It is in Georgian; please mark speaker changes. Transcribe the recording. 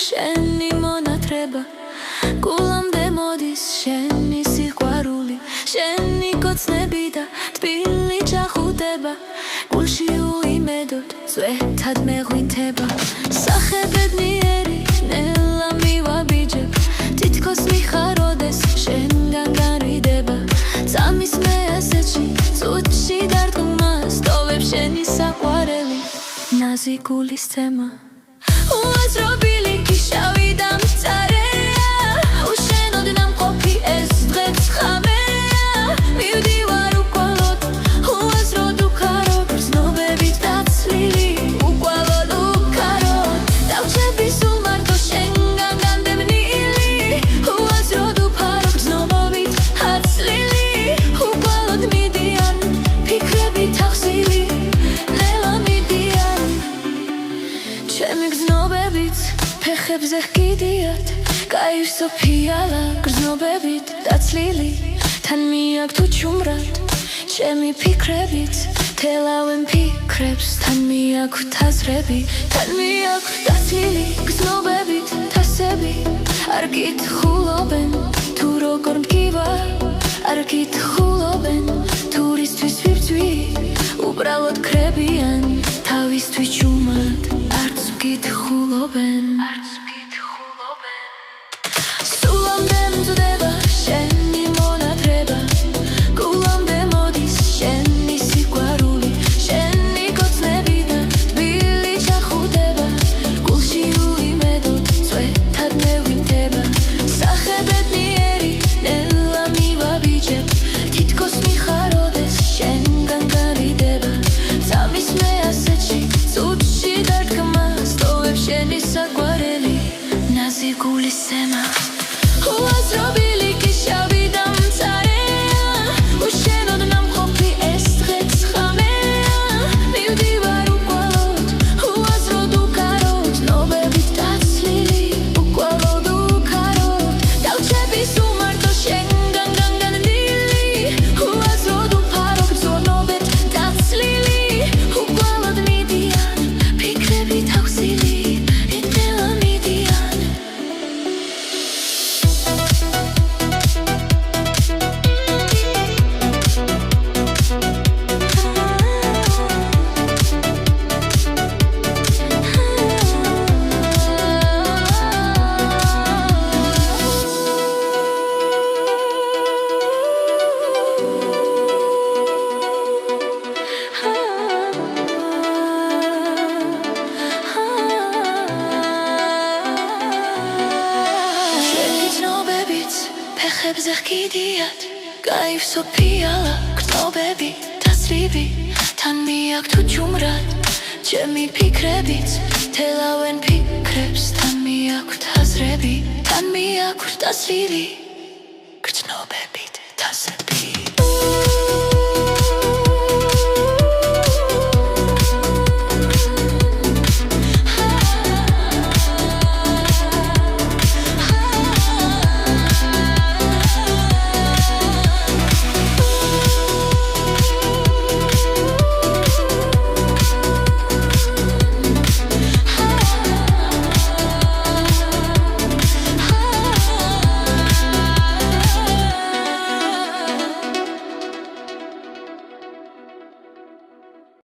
Speaker 1: შენი მონათრება გულამდე მოდის შენი სიყვარული შენი კოცნები და თბილი ჩახუტება გულში უიმედოდ წვეთად მეღვინთება სახე ბედნიერი ნელა მივაბიჯებ თითქოს მიხაროდეს შენგან განრიდება წამის მე ასეთში წუთში დარწმუნა სტოვებ შენი საყვარელი ნაზი გულის ცემა უაზრობილი შავი და მწარეა უშენოდ ნამყოფი ეს დღეც ხამეა მივდივარ უკვალოდ უაზროდ უკაროდ გრძნობებით დაცლილი უკვალოდ უკაროდ დავჩები სულ მარტო შენგან განდევნილი უაზროდ უფარო გრძნობებით აცლილი უკვალოდ მიდიან ფიქრები თახსილი ნელა მიდიან ჩემი გრძნობებით ფეხებზე ჰკიდიათ კაირსო ფიალა გრძნობებით დაცლილი თან მიაქვს თუ ჩუმრად ჩემი ფიქრებით თელავენ ფიქრებს თან მიაქვს თაზრები თან მიაქვს დაცლილი გრძნობებით თასები არ კითხულობენ თუ როგორ მდგივარ არ კითხულობენ თურისთვის ვიბძვი უბრალოდ ქრებიან თავისთვის ჩუმად არც მკითხულობენ გულის ცემა უაზრობილი შავი და მწარეა უშენოდ ნამყოფი ეს დღეც ხამეა მივდივარ უკვალოდ უაზროდ უკაროდ ცნობებით დაცლილი უკვალოდ უკაროდ დავჩები სულ მარტო შენგან განგანდილი უაზროდ უფარო გრძნობებით დაცლილი უკვალოდ მიდიან ფიქრები თახსილი ფეხებზე ჰკიდიათ კაირსო ფიალა გრძნობებით დასრიბი თან მიაქვს თუ ჩუმრად ჩემი ფიქრებით თელავენ ფიქრებს თან მიაქვს თაზრები თან მიაქვს დასრილი გრძნობებით თასები